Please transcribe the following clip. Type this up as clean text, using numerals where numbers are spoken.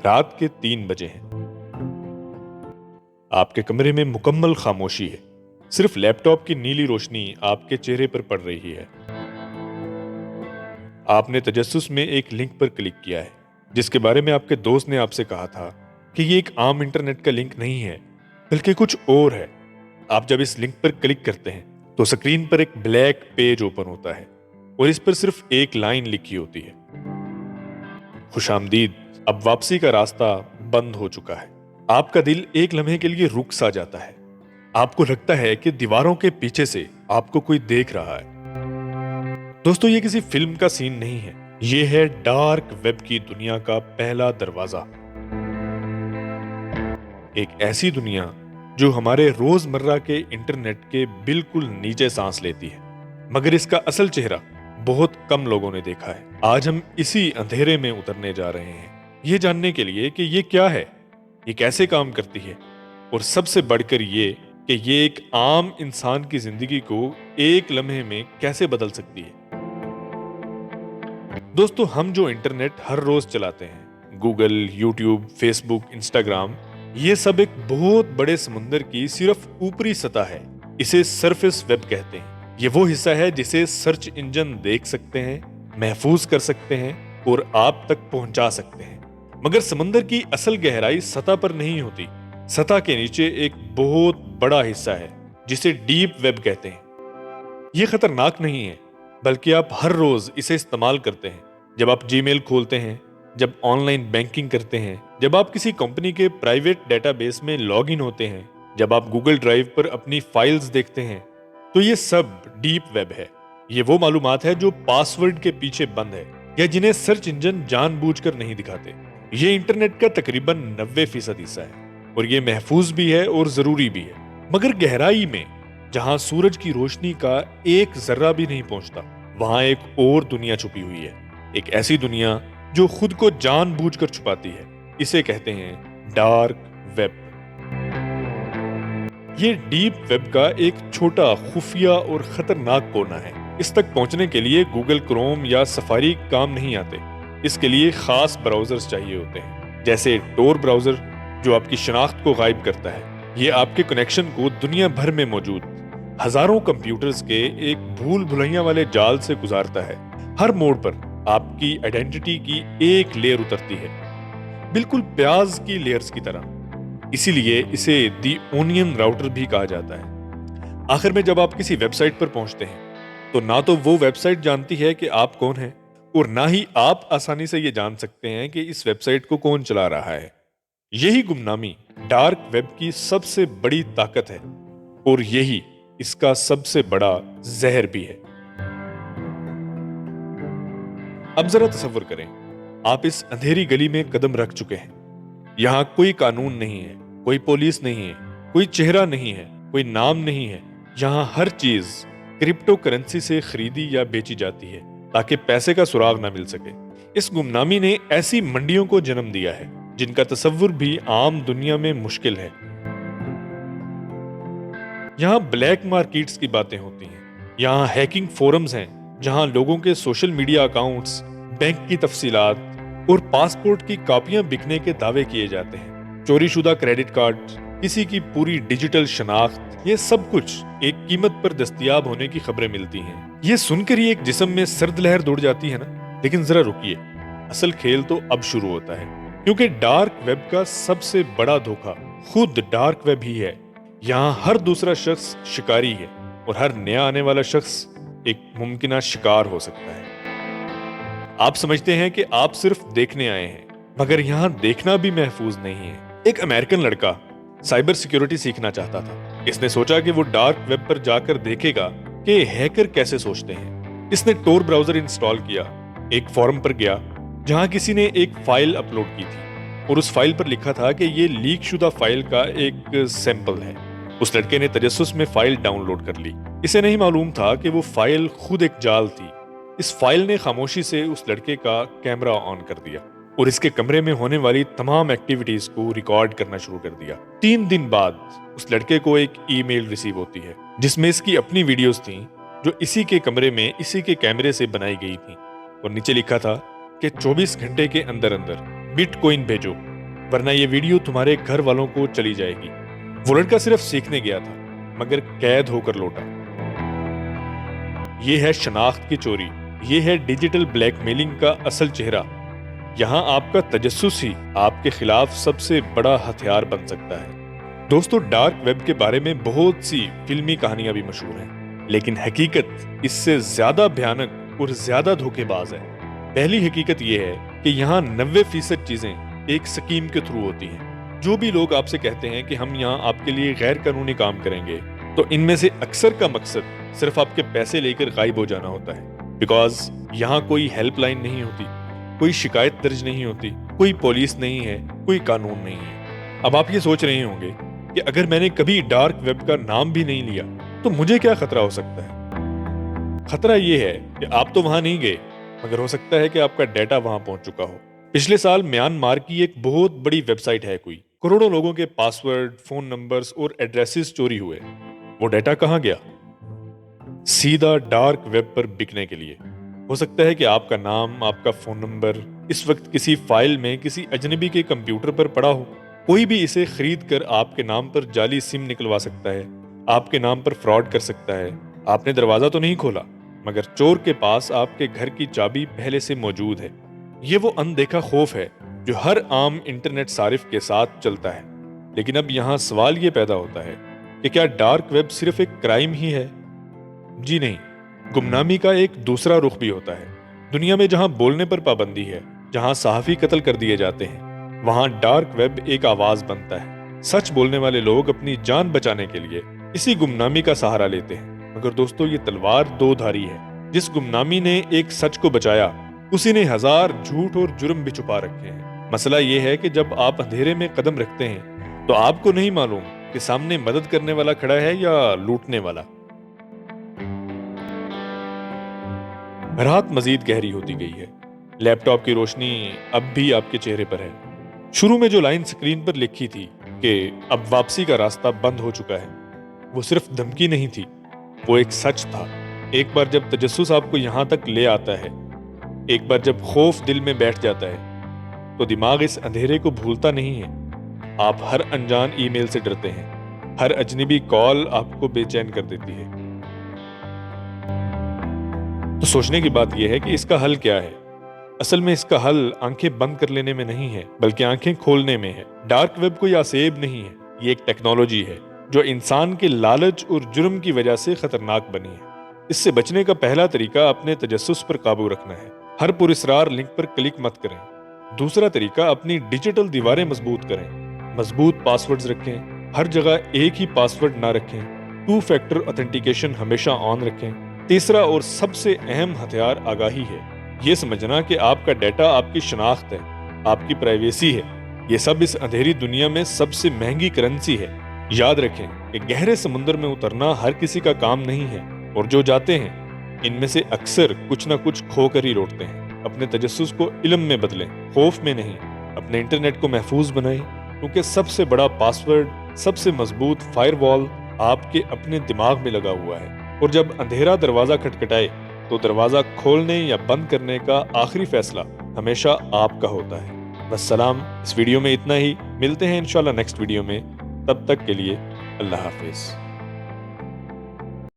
رات کے 3 بجے ہیں۔ آپ کے کمرے میں مکمل خاموشی ہے، صرف لیپ ٹاپ کی نیلی روشنی آپ کے چہرے پر پڑ رہی ہے۔ آپ نے تجسس میں ایک لنک پر کلک کیا ہے جس کے بارے میں آپ کے دوست نے آپ سے کہا تھا کہ یہ ایک عام انٹرنیٹ کا لنک نہیں ہے بلکہ کچھ اور ہے۔ آپ جب اس لنک پر کلک کرتے ہیں تو سکرین پر ایک بلیک پیج اوپن ہوتا ہے اور اس پر صرف ایک لائن لکھی ہوتی ہے: خوش آمدید، اب واپسی کا راستہ بند ہو چکا ہے۔ آپ کا دل ایک لمحے کے لیے رک سا جاتا ہے۔ آپ کو لگتا ہے کہ دیواروں کے پیچھے سے آپ کو کوئی دیکھ رہا ہے۔ دوستو، یہ کسی فلم کا سین نہیں ہے، یہ ہے ڈارک ویب کی دنیا کا پہلا دروازہ۔ ایک ایسی دنیا جو ہمارے روزمرہ کے انٹرنیٹ کے بالکل نیچے سانس لیتی ہے، مگر اس کا اصل چہرہ بہت کم لوگوں نے دیکھا ہے۔ آج ہم اسی اندھیرے میں اترنے جا رہے ہیں، یہ جاننے کے لیے کہ یہ کیا ہے، یہ کیسے کام کرتی ہے، اور سب سے بڑھ کر یہ کہ یہ ایک عام انسان کی زندگی کو ایک لمحے میں کیسے بدل سکتی ہے۔ دوستو، ہم جو انٹرنیٹ ہر روز چلاتے ہیں، گوگل، یوٹیوب، فیس بک، انسٹاگرام، یہ سب ایک بہت بڑے سمندر کی صرف اوپری سطح ہے۔ اسے سرفیس ویب کہتے ہیں۔ یہ وہ حصہ ہے جسے سرچ انجن دیکھ سکتے ہیں، محفوظ کر سکتے ہیں اور آپ تک پہنچا سکتے ہیں، مگر سمندر کی اصل گہرائی سطح پر نہیں ہوتی۔ سطح کے نیچے ایک بہت بڑا حصہ ہے جسے ڈیپ ویب کہتے ہیں۔ یہ خطرناک نہیں ہے، بلکہ آپ ہر روز اسے استعمال کرتے ہیں۔ جب آپ جی میل کھولتے ہیں، جب آن لائن بینکنگ کرتے ہیں، جب آپ کسی کمپنی کے پرائیویٹ ڈیٹا بیس میں لاگ ان ہوتے ہیں، جب آپ گوگل ڈرائیو پر اپنی فائلز دیکھتے ہیں، تو یہ سب ڈیپ ویب ہے۔ یہ وہ معلومات ہے جو پاس ورڈ کے پیچھے بند ہے یا جنہیں سرچ انجن جان بوجھ کر نہیں دکھاتے۔ یہ انٹرنیٹ کا تقریباً 90% حصہ ہے اور یہ محفوظ بھی ہے اور ضروری بھی ہے، مگر گہرائی میں جہاں سورج کی روشنی کا ایک ذرہ بھی نہیں پہنچتا، وہاں ایک اور دنیا چھپی ہوئی ہے۔ ایک ایسی دنیا جو خود کو جان بوجھ کر چھپاتی ہے۔ اسے کہتے ہیں ڈارک ویب۔ یہ ڈیپ ویب کا ایک چھوٹا، خفیہ اور خطرناک کونا ہے۔ اس تک پہنچنے کے لیے گوگل کروم یا سفاری کام نہیں آتے۔ اس کے لیے خاص براؤزرز چاہیے ہوتے ہیں، جیسے ٹور براؤزر جو آپ کی شناخت کو غائب کرتا ہے۔ یہ آپ کے کنیکشن کو دنیا بھر میں موجود ہزاروں کمپیوٹرز کے ایک بھول بھلیاں والے جال سے گزارتا ہے۔ ہر موڑ پر آپ کی آئیڈینٹی کی ایک لیئر اترتی ہے، بالکل پیاز کی لیئرز کی طرح۔ اسی لیے اسے دی اونین راؤٹر بھی کہا جاتا ہے۔ آخر میں جب آپ کسی ویب سائٹ پر پہنچتے ہیں تو نہ تو وہ ویب سائٹ جانتی ہے کہ آپ کون ہیں، اور نہ ہی آپ آسانی سے یہ جان سکتے ہیں کہ اس ویب سائٹ کو کون چلا رہا ہے۔ یہی گمنامی ڈارک ویب کی سب سے بڑی طاقت ہے اور یہی اس کا سب سے بڑا زہر بھی ہے۔ اب ذرا تصور کریں، آپ اس اندھیری گلی میں قدم رکھ چکے ہیں۔ یہاں کوئی قانون نہیں ہے، کوئی پولیس نہیں ہے، کوئی چہرہ نہیں ہے، کوئی نام نہیں ہے۔ یہاں ہر چیز کرپٹو کرنسی سے خریدی یا بیچی جاتی ہے تاکہ پیسے کا سراغ نہ مل سکے۔ اس گمنامی نے ایسی منڈیوں کو جنم دیا ہے جن کا تصور بھی عام دنیا میں مشکل ہے۔ یہاں بلیک مارکیٹس کی باتیں ہوتی ہیں، یہاں ہیکنگ فورمز ہیں جہاں لوگوں کے سوشل میڈیا اکاؤنٹس، بینک کی تفصیلات اور پاسپورٹ کی کاپیاں بکنے کے دعوے کیے جاتے ہیں۔ چوری شدہ کریڈٹ کارڈ، کسی کی پوری ڈیجیٹل شناخت، یہ سب کچھ ایک قیمت پر دستیاب ہونے کی خبریں ملتی ہیں۔ یہ سن کر ہی ایک جسم میں سرد لہر دوڑ جاتی ہے نا؟ لیکن ذرا رکیے، اصل کھیل تو اب شروع ہوتا ہے، کیونکہ ڈارک ویب کا سب سے بڑا دھوکہ خود ڈارک ویب ہی ہے۔ یہاں ہر دوسرا شخص شکاری ہے اور ہر نیا آنے والا شخص ایک ممکنہ شکار ہو سکتا ہے۔ آپ سمجھتے ہیں کہ آپ صرف دیکھنے آئے ہیں، مگر یہاں دیکھنا بھی محفوظ نہیں ہے۔ ایک امریکن لڑکا سائبر سیکیورٹی سیکھنا چاہتا تھا۔ اس نے سوچا کہ وہ ڈارک ویب پر جا کر دیکھے گا کہ ہیکر کیسے سوچتے ہیں۔ اس نے ٹور براؤزر انسٹال کیا، ایک فورم پر گیا جہاں کسی نے ایک فائل اپلوڈ کی تھی اور اس فائل پر لکھا تھا کہ یہ لیک شدہ فائل کا ایک سیمپل ہے۔ اس لڑکے نے تجسس میں فائل ڈاؤن لوڈ کر لی۔ اسے نہیں معلوم تھا کہ وہ فائل خود ایک جال تھی۔ اس فائل نے خاموشی سے اس لڑکے کا کیمرہ آن کر دیا اور اس کے کمرے میں ہونے والی تمام ایکٹیویٹیز کو ریکارڈ کرنا شروع کر دیا۔ 3 دن بعد اس لڑکے کو ایک ای میل ریسیو ہوتی ہے جس میں اس کی اپنی ویڈیوز تھیں جو اسی کے کمرے میں اسی کے کیمرے سے بنائی گئی تھیں، اور نیچے لکھا تھا کہ 24 گھنٹے کے اندر اندر بٹ کوئن بھیجو ورنہ یہ ویڈیو تمہارے گھر والوں کو چلی جائے گی۔ وہ لڑکا صرف سیکھنے گیا تھا مگر قید ہو کر لوٹا۔ یہ ہے شناخت کی چوری، یہ ہے ڈیجیٹل بلیک میلنگ کا اصل چہرہ۔ یہاں آپ کا تجسس ہی آپ کے خلاف سب سے بڑا ہتھیار بن سکتا ہے۔ دوستو، ڈارک ویب کے بارے میں بہت سی فلمی کہانیاں بھی مشہور ہیں، لیکن حقیقت اس سے زیادہ بھیانک اور زیادہ دھوکے باز ہے۔ پہلی حقیقت یہ ہے کہ یہاں 90% چیزیں ایک سکیم کے تھرو ہوتی ہیں۔ جو بھی لوگ آپ سے کہتے ہیں کہ ہم یہاں آپ کے لیے غیر قانونی کام کریں گے، تو ان میں سے اکثر کا مقصد صرف آپ کے پیسے لے کر غائب ہو جانا ہوتا ہے۔ بیکاز یہاں کوئی ہیلپ لائن نہیں ہوتی، کوئی شکایت درج نہیں ہوتی، کوئی پولیس نہیں ہے، کوئی قانون نہیں ہے۔ اب آپ یہ سوچ رہے ہوں گے کہ اگر میں نے کبھی ڈارک ویب کا نام بھی نہیں لیا تو مجھے کیا خطرہ ہو سکتا ہے؟ خطرہ یہ ہے کہ آپ تو وہاں نہیں گئے، مگر ہو سکتا ہے کہ آپ کا ڈیٹا وہاں پہنچ چکا ہو۔ پچھلے سال میانمار کی ایک بہت بڑی ویب سائٹ ہے کوئی، کروڑوں لوگوں کے پاسورڈ، فون نمبرز اور ایڈریسز چوری ہوئے۔ وہ ڈیٹا کہاں گیا؟ سیدھا ڈارک ویب پر بکنے کے لیے۔ ہو سکتا ہے کہ آپ کا نام، آپ کا فون نمبر اس وقت کسی فائل میں کسی اجنبی کے کمپیوٹر پر پڑا ہو۔ کوئی بھی اسے خرید کر آپ کے نام پر جعلی سم نکلوا سکتا ہے، آپ کے نام پر فراڈ کر سکتا ہے۔ آپ نے دروازہ تو نہیں کھولا، مگر چور کے پاس آپ کے گھر کی چابی پہلے سے موجود ہے۔ یہ وہ اندیکھا خوف ہے جو ہر عام انٹرنیٹ صارف کے ساتھ چلتا ہے۔ لیکن اب یہاں سوال یہ پیدا ہوتا ہے کہ کیا ڈارک ویب صرف ایک کرائم ہی ہے؟ جی نہیں، گمنامی کا ایک دوسرا رخ بھی ہوتا ہے۔ دنیا میں جہاں بولنے پر پابندی ہے، جہاں صحافی قتل کر دیے جاتے ہیں، وہاں ڈارک ویب ایک آواز بنتا ہے۔ سچ بولنے والے لوگ اپنی جان بچانے کے لیے اسی گمنامی کا سہارا لیتے ہیں۔ مگر دوستو، یہ تلوار دو دھاری ہے۔ جس گمنامی نے ایک سچ کو بچایا، اسی نے ہزار جھوٹ اور جرم بھی چھپا رکھے ہیں۔ مسئلہ یہ ہے کہ جب آپ اندھیرے میں قدم رکھتے ہیں تو آپ کو نہیں معلوم کہ سامنے مدد کرنے والا کھڑا ہے یا لوٹنے والا۔ رات مزید گہری ہوتی گئی ہے۔ لیپ ٹاپ کی روشنی اب بھی آپ کے چہرے پر ہے۔ شروع میں جو لائن سکرین پر لکھی تھی کہ اب واپسی کا راستہ بند ہو چکا ہے، وہ صرف دھمکی نہیں تھی، وہ ایک سچ تھا۔ ایک بار جب تجسس آپ کو یہاں تک لے آتا ہے، ایک بار جب خوف دل میں بیٹھ جاتا ہے، تو دماغ اس اندھیرے کو بھولتا نہیں ہے۔ آپ ہر انجان ای میل سے ڈرتے ہیں، ہر اجنبی کال آپ کو بے چین کر دیتی ہے۔ تو سوچنے کی بات یہ ہے کہ اس کا حل کیا ہے؟ اصل میں اس کا حل آنکھیں بند کر لینے میں نہیں ہے، بلکہ آنکھیں کھولنے میں ہے۔ ڈارک ویب کوئی آسیب نہیں ہے، یہ ایک ٹیکنالوجی ہے جو انسان کے لالچ اور جرم کی وجہ سے خطرناک بنی ہے۔ اس سے بچنے کا پہلا طریقہ اپنے تجسس پر قابو رکھنا ہے۔ ہر پراسرار لنک پر کلک مت کریں۔ دوسرا طریقہ، اپنی ڈیجیٹل دیواریں مضبوط کریں۔ مضبوط پاسورڈز رکھیں، ہر جگہ ایک ہی پاسورڈ نہ رکھیں۔ 2 فیکٹر اتھینٹیکیشن ہمیشہ آن رکھیں۔ تیسرا اور سب سے اہم ہتھیار آگاہی ہے۔ یہ سمجھنا کہ آپ کا ڈیٹا آپ کی شناخت ہے، آپ کی پرائیویسی ہے۔ یہ سب اس اندھیری دنیا میں سب سے مہنگی کرنسی ہے۔ یاد رکھیں کہ گہرے سمندر میں اترنا ہر کسی کا کام نہیں ہے، اور جو جاتے ہیں ان میں سے اکثر کچھ نہ کچھ کھو کر ہی لوٹتے ہیں۔ اپنے تجسس کو علم میں بدلیں، خوف میں نہیں۔ اپنے انٹرنیٹ کو محفوظ بنائیں، کیونکہ سب سے بڑا پاسورڈ، سب سے مضبوط فائر وال آپ کے اپنے دماغ میں لگا ہوا ہے۔ اور جب اندھیرا دروازہ کھٹکھٹائے تو دروازہ کھولنے یا بند کرنے کا آخری فیصلہ ہمیشہ آپ کا ہوتا ہے۔ والسلام، اس ویڈیو میں اتنا ہی۔ ملتے ہیں انشاءاللہ نیکسٹ ویڈیو میں، تب تک کے لیے اللہ حافظ۔